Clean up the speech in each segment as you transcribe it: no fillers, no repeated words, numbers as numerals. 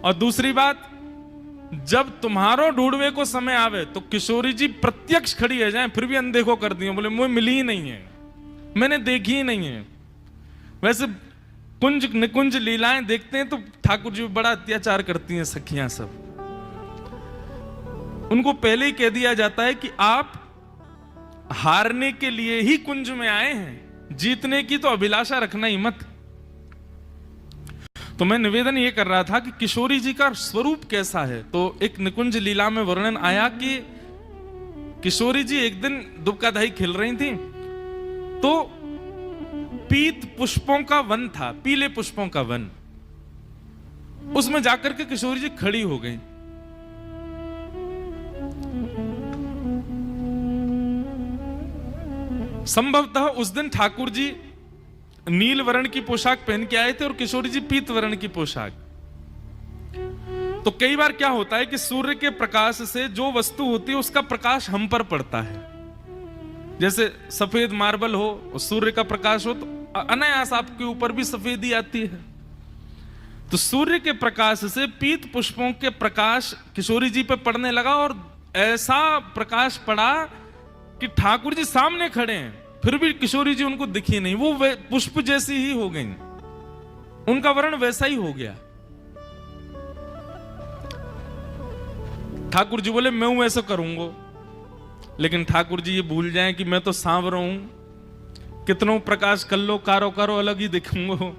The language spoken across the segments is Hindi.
और दूसरी बात, जब तुम्हारो ढूंढवे को समय आवे तो किशोरी जी प्रत्यक्ष खड़ी है जाए, फिर भी अनदेखो कर दियो, बोले मुझे मिली ही नहीं है, मैंने देखी ही नहीं है। वैसे कुंज निकुंज लीलाएं देखते हैं तो ठाकुर जी बड़ा अत्याचार करती हैं सखियां सब। उनको पहले ही कह दिया जाता है कि आप हारने के लिए ही कुंज में आए हैं, जीतने की तो अभिलाषा रखना ही मत। तो मैं निवेदन ये कर रहा था कि किशोरी जी का स्वरूप कैसा है। तो एक निकुंज लीला में वर्णन आया कि किशोरी जी एक दिन दुबकाधाई खेल रही थी, तो पीत पुष्पों का वन था, पीले पुष्पों का वन, उसमें जाकर के किशोरी जी खड़ी हो गई। संभवतः उस दिन ठाकुर जी नील वर्ण की पोशाक पहन के आए थे और किशोरी जी पीत वर्ण की पोशाक। तो कई बार क्या होता है कि सूर्य के प्रकाश से जो वस्तु होती है उसका प्रकाश हम पर पड़ता है। जैसे सफेद मार्बल हो और सूर्य का प्रकाश हो तो अनायास आपके ऊपर भी सफेदी आती है। तो सूर्य के प्रकाश से पीत पुष्पों के प्रकाश किशोरी जी पे पड़ने लगा और ऐसा प्रकाश पड़ा कि ठाकुर जी सामने खड़े हैं, फिर भी किशोरी जी उनको दिखी नहीं, वो पुष्प जैसी ही हो गई, उनका वर्ण वैसा ही हो गया। ठाकुर जी बोले मैं ऐसा करूंगा, लेकिन ठाकुर जी ये भूल जाएं कि मैं तो सांवरा हूं, कितनों प्रकाश कर लो कारो कारो अलग ही दिखूंगा।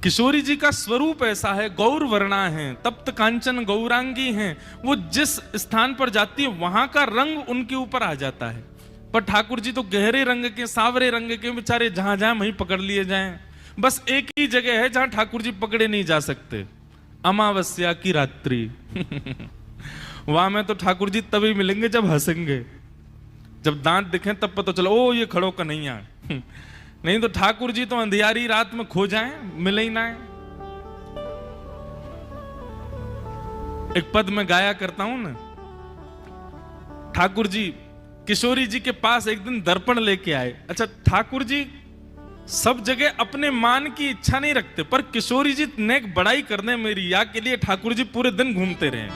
किशोरी जी का स्वरूप ऐसा है, गौर वर्णा है, तप्त कांचन गौरांगी हैं, वो जिस स्थान पर जाती है वहां का रंग उनके ऊपर आ जाता है। पर ठाकुर जी तो गहरे रंग के, सावरे रंग के, बेचारे जहां जहां वहीं पकड़ लिए जाएं। बस एक ही जगह है जहां ठाकुर जी पकड़े नहीं जा सकते, अमावस्या की रात्रि। वहां में तो ठाकुर जी तभी मिलेंगे जब हंसेंगे, जब दांत दिखें तब पता चलो ओ ये खड़ो कन्हैया। नहीं तो ठाकुर जी तो अंधियारी रात में खो जाएं, मिले ही ना। एक पद में गाया करता हूं ना, ठाकुर जी किशोरी जी के पास एक दिन दर्पण लेके आए। अच्छा, ठाकुर जी सब जगह अपने मान की इच्छा नहीं रखते, पर किशोरी जी नेक बड़ाई करने मेरी या के लिए ठाकुर जी पूरे दिन घूमते रहे।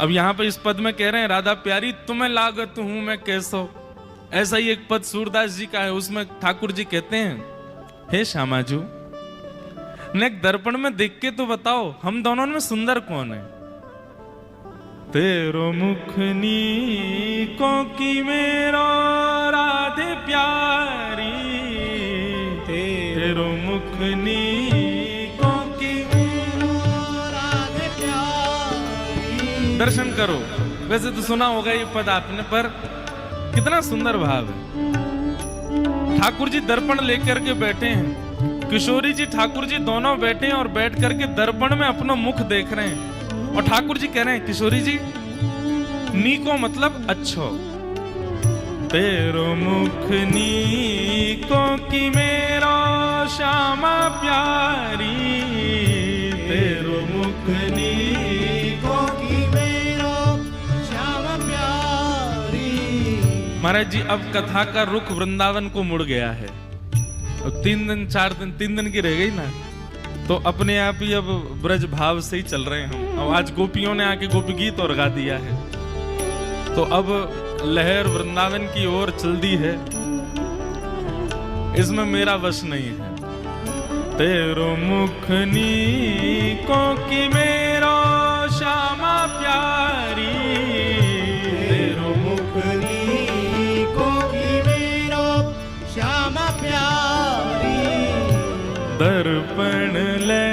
अब यहां पे इस पद में कह रहे हैं, राधा प्यारी तुम्हें लागत हूं मैं कैसो। ऐसा ही एक पद सूरदास जी का है, उसमें ठाकुर जी कहते हैं, हे श्यामाजू नेक दर्पण में देख के तो बताओ हम दोनों में सुंदर कौन है। तेरो मुखनी को की मेरो राधे प्यारी, तेरो मुखनी को की मेरो राधे प्यारी। दर्शन करो। वैसे तो सुना होगा ये पद आपने, पर कितना सुंदर भाव है। ठाकुर जी दर्पण लेकर के बैठे हैं, किशोरी जी ठाकुर जी दोनों बैठे हैं और बैठ करके दर्पण में अपना मुख देख रहे हैं। और ठाकुर जी कह रहे हैं, किशोरी जी नीको मतलब अच्छो, तेरो मुख नीको की मेरो श्यामा प्यारी, तेरो मुख नीको की मेरो श्यामा प्यारी। महाराज जी अब कथा का रुख वृंदावन को मुड़ गया है। अब 3 दिन 4 दिन 3 दिन की रह गई ना, तो अपने आप ही अब ब्रज भाव से ही चल रहे हैं हम। अब आज गोपियों ने आके गोपी गीत और गा दिया है, तो अब लहर वृंदावन की ओर चल दी है, इसमें मेरा वश नहीं है। तेरो मुख नीको की मेरो श्यामा प्यारी, तेरो मुख नीको की मेरो श्यामा प्यारी। दर्पण ले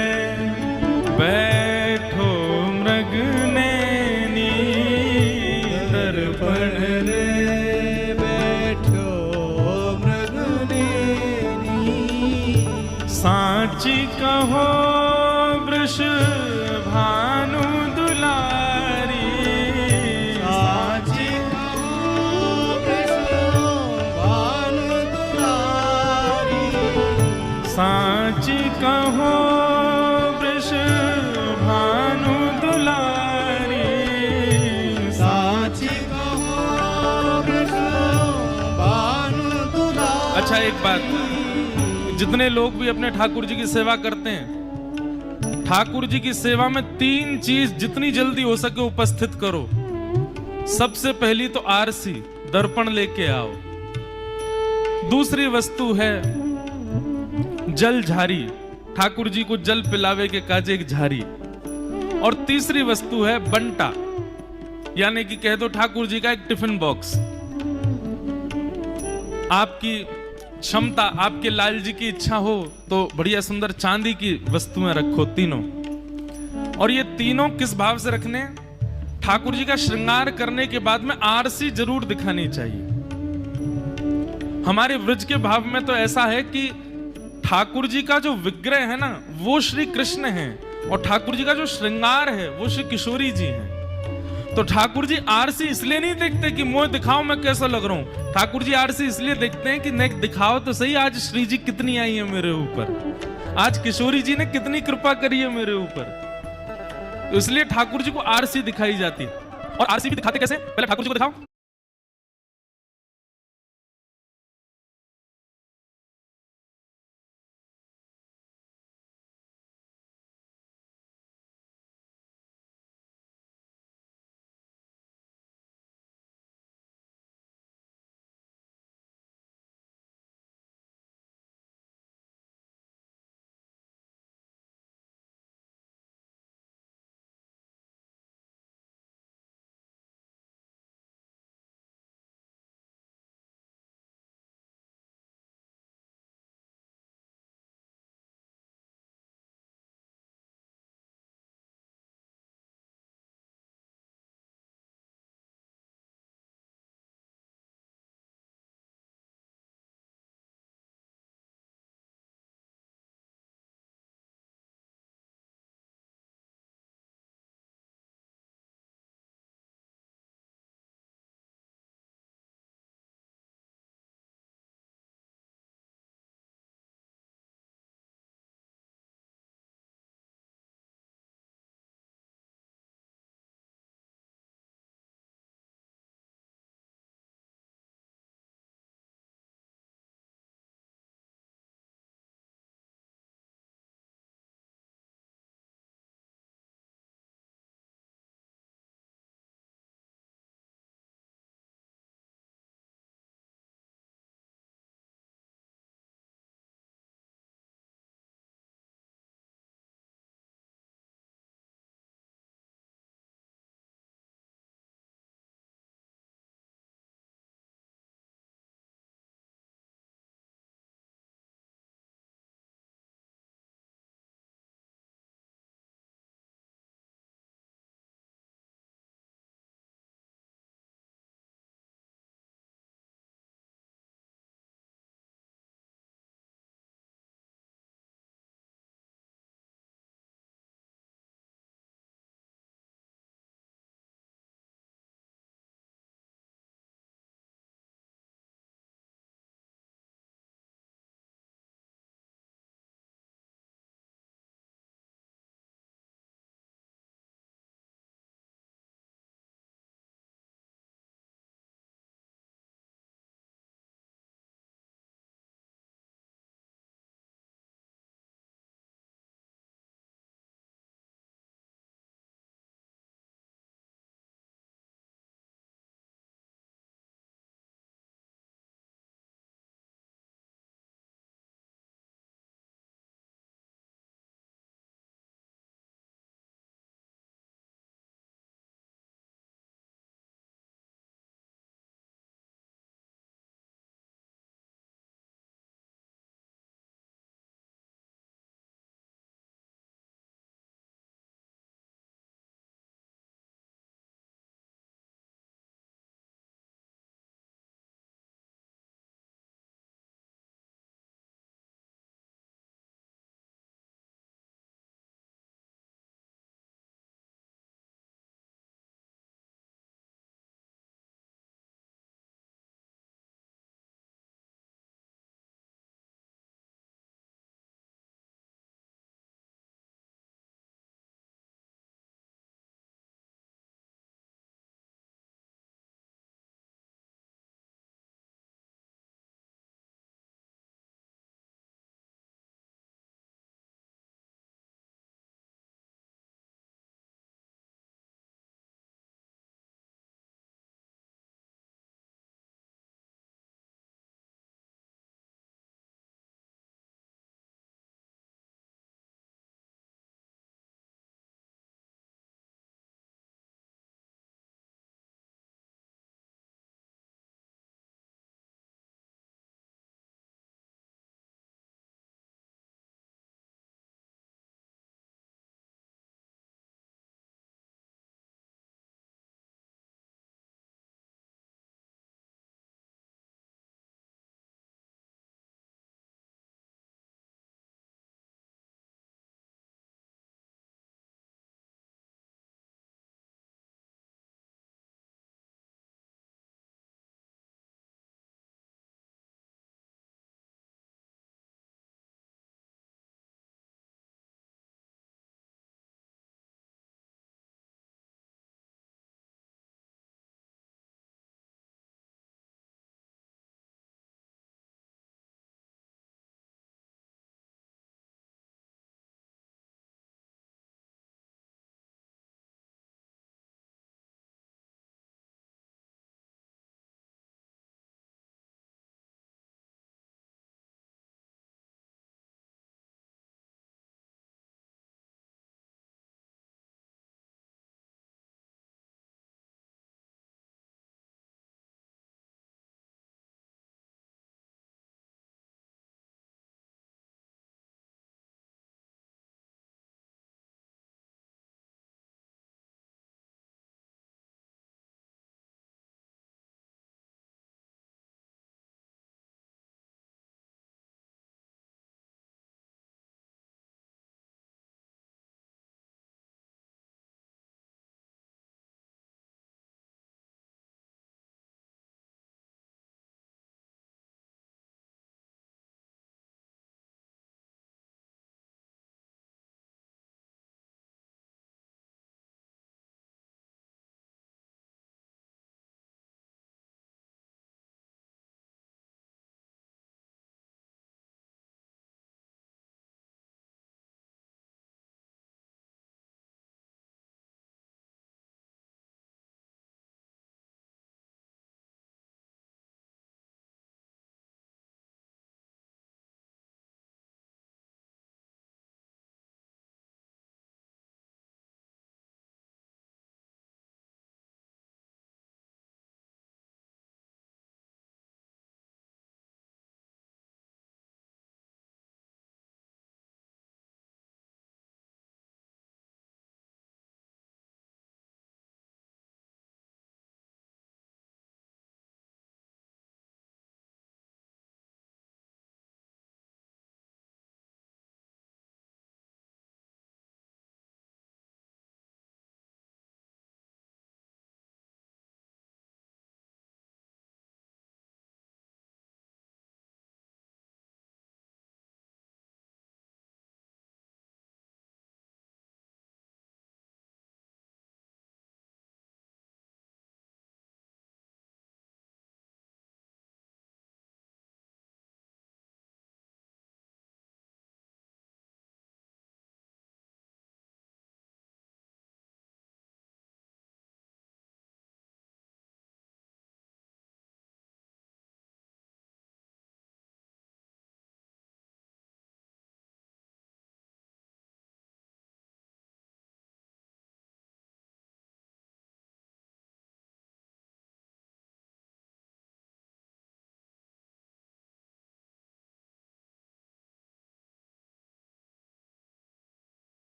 बैठो मृग नैनी, दर्पण ले बैठो मृग नैनी। साची कहो वृष भानु दुलारी, साची कहो वृष भानु दुलारी। साची कहो वृष भानु दुलारी, साची कहो वृष भानु दुलारी। अच्छा एक बात, जितने लोग भी अपने ठाकुर जी की सेवा करते हैं, ठाकुर जी की सेवा में 3 चीज जितनी जल्दी हो सके उपस्थित करो। सबसे पहली तो आरसी, दर्पण लेके आओ। दूसरी वस्तु है जल झारी, ठाकुर जी को जल पिलावे के काजे एक झारी। और तीसरी वस्तु है बंटा, यानी कि कह दो ठाकुर जी का एक टिफिन बॉक्स। आपकी क्षमता, आपके लाल जी की इच्छा हो तो बढ़िया सुंदर चांदी की वस्तुएं रखो तीनों। और ये तीनों किस भाव से रखने? ठाकुर जी का श्रृंगार करने के बाद में आरसी जरूर दिखानी चाहिए। हमारे व्रज के भाव में तो ऐसा है कि ठाकुर जी का जो विग्रह है ना वो श्री कृष्ण है, और ठाकुर जी का जो श्रृंगार है वो श्री किशोरी जी हैं। तो ठाकुर जी आरसी इसलिए नहीं देखते कि मुझे दिखाओ मैं कैसा लग रहा हूं। ठाकुर जी आरसी इसलिए देखते हैं कि नहीं दिखाओ तो सही, आज श्री जी कितनी आई है मेरे ऊपर, आज किशोरी जी ने कितनी कृपा करी है मेरे ऊपर। तो इसलिए ठाकुर जी को आरसी दिखाई जाती है। और आरसी भी दिखाते कैसे? पहले ठाकुर जी को दिखाओ।